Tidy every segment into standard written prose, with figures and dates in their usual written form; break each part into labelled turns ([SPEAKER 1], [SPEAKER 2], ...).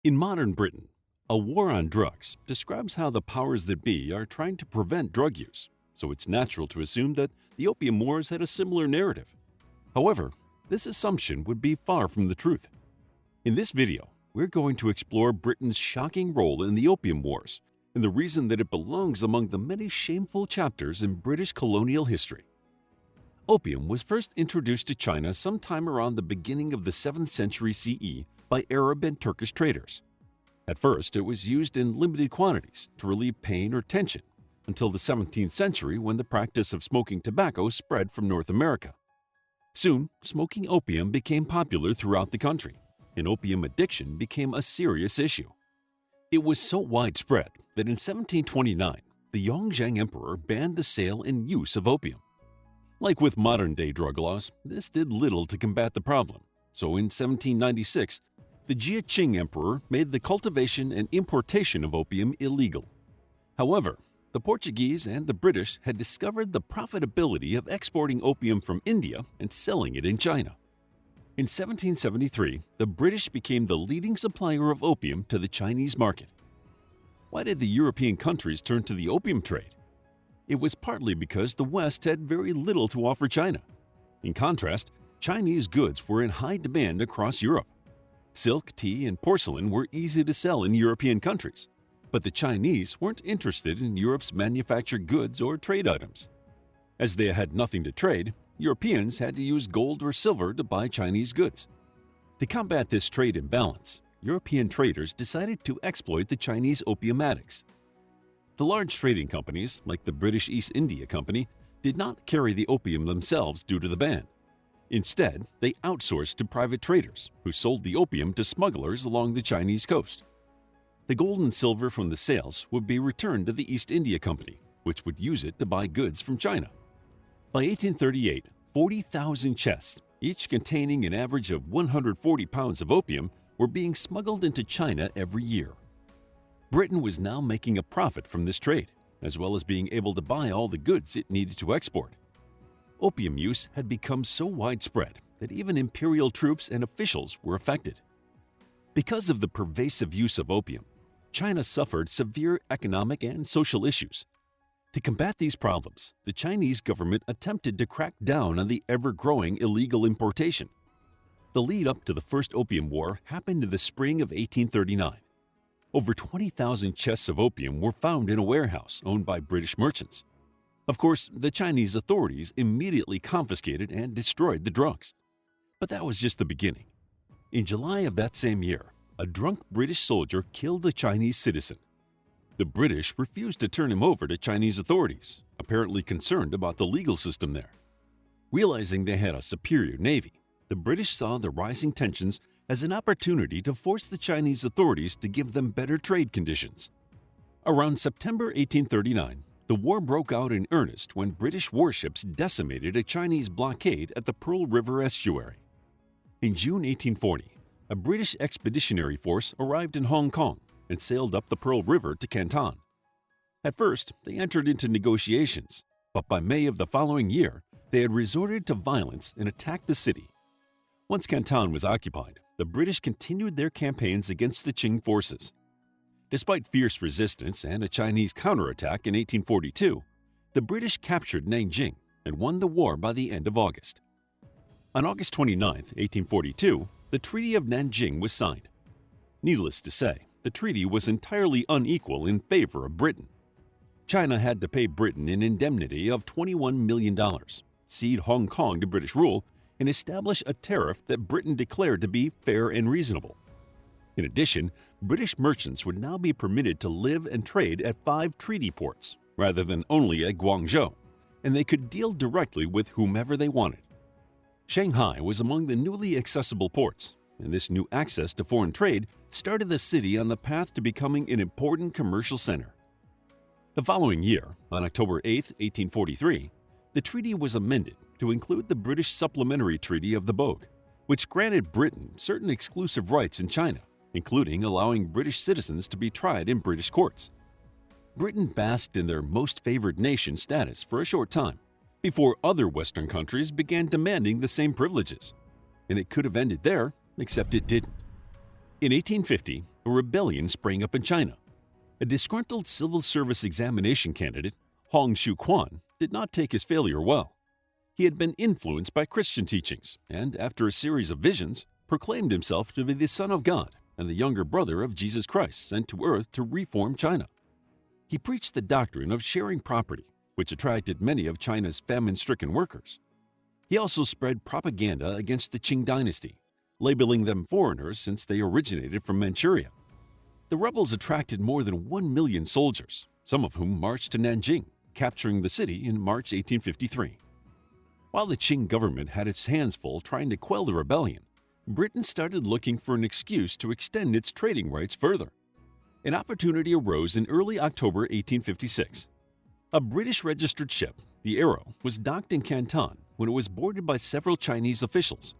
[SPEAKER 1] In modern Britain, a war on drugs describes how the powers that be are trying to prevent drug use, so it's natural to assume that the Opium Wars had a similar narrative. However, this assumption would be far from the truth. In this video, we're going to explore Britain's shocking role in the Opium Wars and the reason that it belongs among the many shameful chapters in British colonial history. Opium was first introduced to China sometime around the beginning of the 7th century CE by Arab and Turkish traders. At first, it was used in limited quantities to relieve pain or tension until the 17th century when the practice of smoking tobacco spread from North America. Soon, smoking opium became popular throughout the country, and opium addiction became a serious issue. It was so widespread that in 1729, the Yongzheng Emperor banned the sale and use of opium. Like with modern-day drug laws, this did little to combat the problem, so in 1796, the Jia Emperor made the cultivation and importation of opium illegal. However, the Portuguese and the British had discovered the profitability of exporting opium from India and selling it in China. In 1773, the British became the leading supplier of opium to the Chinese market. Why did the European countries turn to the opium trade? It was partly because the West had very little to offer China. In contrast, Chinese goods were in high demand across Europe. Silk, tea, and porcelain were easy to sell in European countries, but the Chinese weren't interested in Europe's manufactured goods or trade items. As they had nothing to trade, Europeans had to use gold or silver to buy Chinese goods. To combat this trade imbalance, European traders decided to exploit the Chinese opium addicts. The large trading companies, like the British East India Company, did not carry the opium themselves due to the ban. Instead, they outsourced to private traders who sold the opium to smugglers along the Chinese coast. The gold and silver from the sales would be returned to the East India Company, which would use it to buy goods from China. By 1838, 40,000 chests, each containing an average of 140 pounds of opium, were being smuggled into China every year. Britain was now making a profit from this trade, as well as being able to buy all the goods it needed to export. Opium use had become so widespread that even imperial troops and officials were affected. Because of the pervasive use of opium, China suffered severe economic and social issues. To combat these problems, the Chinese government attempted to crack down on the ever-growing illegal importation. The lead-up to the First Opium War happened in the spring of 1839. Over 20,000 chests of opium were found in a warehouse owned by British merchants. Of course, the Chinese authorities immediately confiscated and destroyed the drugs. But that was just the beginning. In July of that same year, a drunk British soldier killed a Chinese citizen. The British refused to turn him over to Chinese authorities, apparently concerned about the legal system there. Realizing they had a superior navy, the British saw the rising tensions as an opportunity to force the Chinese authorities to give them better trade conditions. Around September 1839, the war broke out in earnest when British warships decimated a Chinese blockade at the Pearl River estuary. In June 1840, a British expeditionary force arrived in Hong Kong and sailed up the Pearl River to Canton. At first, they entered into negotiations, but by May of the following year, they had resorted to violence and attacked the city. Once Canton was occupied, the British continued their campaigns against the Qing forces. Despite fierce resistance and a Chinese counterattack in 1842, the British captured Nanjing and won the war by the end of August. On August 29, 1842, the Treaty of Nanjing was signed. Needless to say, the treaty was entirely unequal in favor of Britain. China had to pay Britain an indemnity of $21 million, cede Hong Kong to British rule, and establish a tariff that Britain declared to be fair and reasonable. In addition, British merchants would now be permitted to live and trade at 5 treaty ports, rather than only at Guangzhou, and they could deal directly with whomever they wanted. Shanghai was among the newly accessible ports, and this new access to foreign trade started the city on the path to becoming an important commercial center. The following year, on October 8, 1843, the treaty was amended to include the British Supplementary Treaty of the Bogue, which granted Britain certain exclusive rights in China, including allowing British citizens to be tried in British courts. Britain basked in their most favored nation status for a short time, before other Western countries began demanding the same privileges. And it could have ended there, except it didn't. In 1850, a rebellion sprang up in China. A disgruntled civil service examination candidate, Hong Xiuquan, did not take his failure well. He had been influenced by Christian teachings and, after a series of visions, proclaimed himself to be the Son of God and the younger brother of Jesus Christ sent to earth to reform China. He preached the doctrine of sharing property, which attracted many of China's famine-stricken workers. He also spread propaganda against the Qing dynasty, labeling them foreigners since they originated from Manchuria. The rebels attracted more than 1 million soldiers, some of whom marched to Nanjing, capturing the city in March 1853. While the Qing government had its hands full trying to quell the rebellion, Britain started looking for an excuse to extend its trading rights further. An opportunity arose in early October 1856. A British-registered ship, the Arrow, was docked in Canton when it was boarded by several Chinese officials.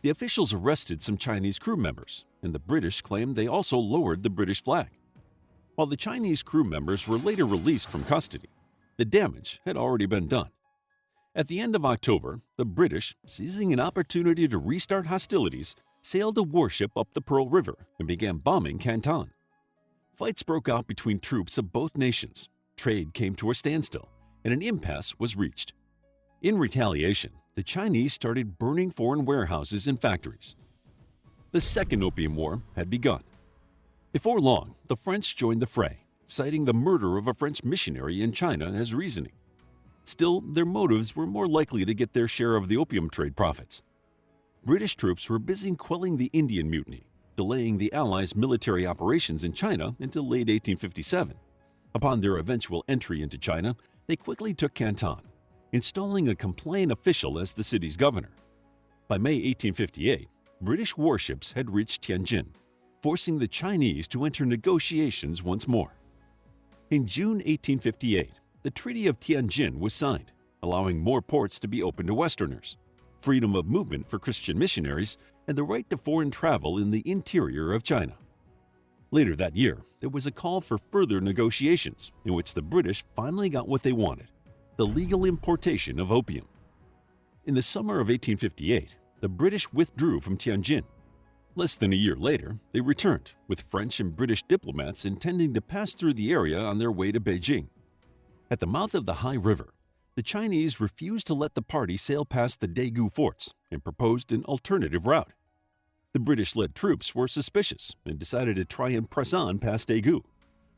[SPEAKER 1] The officials arrested some Chinese crew members, and the British claimed they also lowered the British flag. While the Chinese crew members were later released from custody, the damage had already been done. At the end of October, the British, seizing an opportunity to restart hostilities, sailed a warship up the Pearl River and began bombing Canton. Fights broke out between troops of both nations, trade came to a standstill, and an impasse was reached. In retaliation, the Chinese started burning foreign warehouses and factories. The Second Opium War had begun. Before long, the French joined the fray, citing the murder of a French missionary in China as reasoning. Still, their motives were more likely to get their share of the opium trade profits. British troops were busy quelling the Indian Mutiny, delaying the Allies' military operations in China until late 1857. Upon their eventual entry into China, they quickly took Canton, installing a compliant official as the city's governor. By May 1858, British warships had reached Tianjin, forcing the Chinese to enter negotiations once more. In June 1858, the Treaty of Tianjin was signed, allowing more ports to be open to Westerners, freedom of movement for Christian missionaries, and the right to foreign travel in the interior of China. Later that year, there was a call for further negotiations in which the British finally got what they wanted: the legal importation of opium. In the summer of 1858, the British withdrew from Tianjin. Less than a year later, they returned, with French and British diplomats intending to pass through the area on their way to Beijing. At the mouth of the Hai River, the Chinese refused to let the party sail past the Daegu forts and proposed an alternative route. The British-led troops were suspicious and decided to try and press on past Daegu,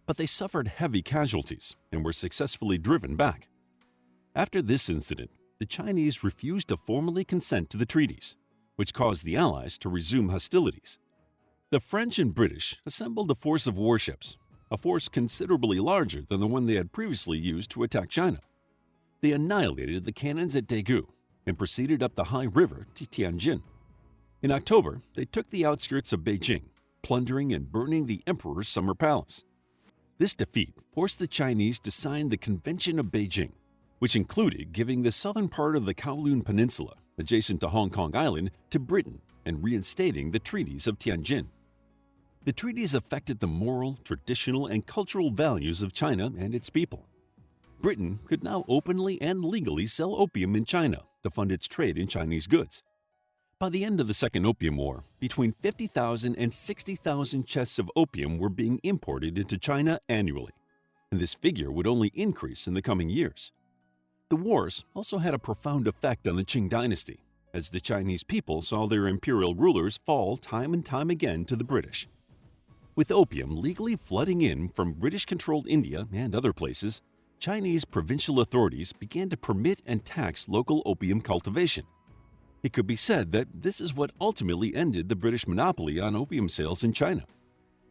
[SPEAKER 1] but they suffered heavy casualties and were successfully driven back. After this incident, the Chinese refused to formally consent to the treaties, which caused the Allies to resume hostilities. The French and British assembled a force of warships, a force considerably larger than the one they had previously used to attack China. They annihilated the cannons at Daegu and proceeded up the Hai River to Tianjin. In October, they took the outskirts of Beijing, plundering and burning the emperor's summer palace. This defeat forced the Chinese to sign the Convention of Beijing, which included giving the southern part of the Kowloon Peninsula, adjacent to Hong Kong Island, to Britain and reinstating the treaties of Tianjin. The treaties affected the moral, traditional, and cultural values of China and its people. Britain could now openly and legally sell opium in China to fund its trade in Chinese goods. By the end of the Second Opium War, between 50,000 and 60,000 chests of opium were being imported into China annually, and this figure would only increase in the coming years. The wars also had a profound effect on the Qing dynasty, as the Chinese people saw their imperial rulers fall time and time again to the British. With opium legally flooding in from British-controlled India and other places, Chinese provincial authorities began to permit and tax local opium cultivation. It could be said that this is what ultimately ended the British monopoly on opium sales in China.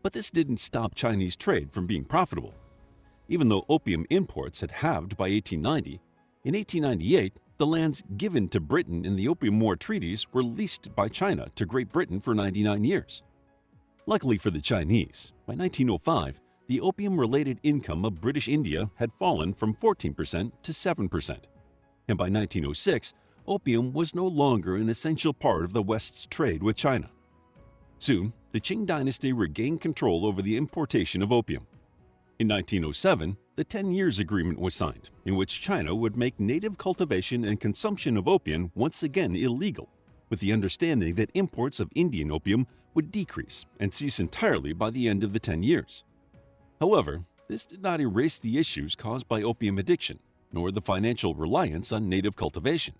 [SPEAKER 1] But this didn't stop Chinese trade from being profitable. Even though opium imports had halved by 1890, in 1898, the lands given to Britain in the Opium War treaties were leased by China to Great Britain for 99 years. Luckily for the Chinese, by 1905, the opium-related income of British India had fallen from 14% to 7%. And by 1906, opium was no longer an essential part of the West's trade with China. Soon, the Qing dynasty regained control over the importation of opium. In 1907, the 10 Years' Agreement was signed, in which China would make native cultivation and consumption of opium once again illegal, with the understanding that imports of Indian opium would decrease and cease entirely by the end of the 10 years. However, this did not erase the issues caused by opium addiction, nor the financial reliance on native cultivation.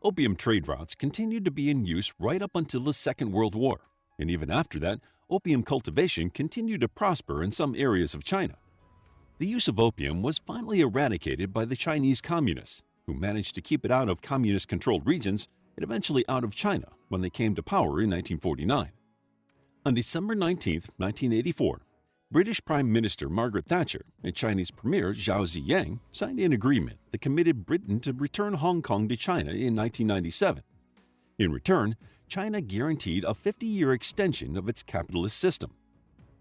[SPEAKER 1] Opium trade routes continued to be in use right up until the Second World War, and even after that, opium cultivation continued to prosper in some areas of China. The use of opium was finally eradicated by the Chinese communists, who managed to keep it out of communist-controlled regions and eventually out of China when they came to power in 1949. On December 19, 1984, British Prime Minister Margaret Thatcher and Chinese Premier Zhao Ziyang signed an agreement that committed Britain to return Hong Kong to China in 1997. In return, China guaranteed a 50-year extension of its capitalist system.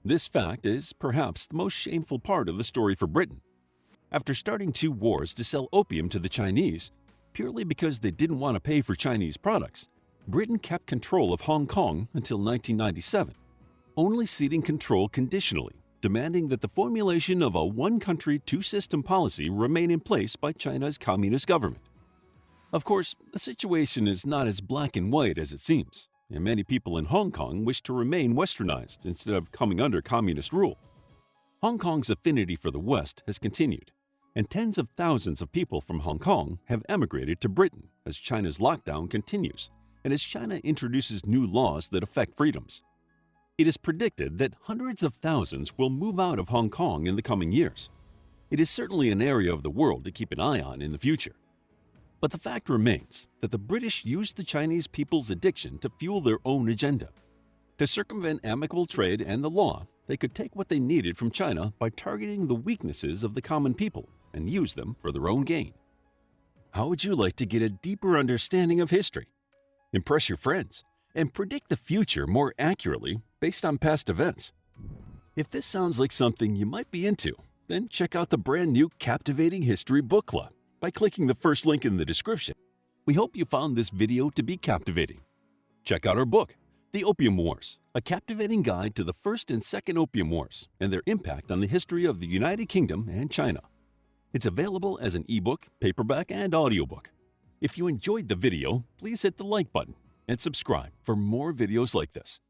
[SPEAKER 1] This fact is perhaps the most shameful part of the story for Britain. After starting 2 wars to sell opium to the Chinese, purely because they didn't want to pay for Chinese products, Britain kept control of Hong Kong until 1997, only ceding control conditionally, demanding that the formulation of a one-country, two-system policy remain in place by China's communist government. Of course, the situation is not as black and white as it seems, and many people in Hong Kong wish to remain westernized instead of coming under communist rule. Hong Kong's affinity for the West has continued, and tens of thousands of people from Hong Kong have emigrated to Britain as China's lockdown continues and as China introduces new laws that affect freedoms. It is predicted that hundreds of thousands will move out of Hong Kong in the coming years. It is certainly an area of the world to keep an eye on in the future. But the fact remains that the British used the Chinese people's addiction to fuel their own agenda. To circumvent amicable trade and the law, they could take what they needed from China by targeting the weaknesses of the common people and use them for their own gain. How would you like to get a deeper understanding of history, impress your friends, and predict the future more accurately based on past events? If this sounds like something you might be into, then check out the brand new Captivating History Book Club by clicking the first link in the description. We hope you found this video to be captivating. Check out our book, The Opium Wars, a captivating guide to the First and Second Opium Wars and their impact on the history of the United Kingdom and China. It's available as an ebook, paperback, and audiobook. If you enjoyed the video, please hit the like button and subscribe for more videos like this.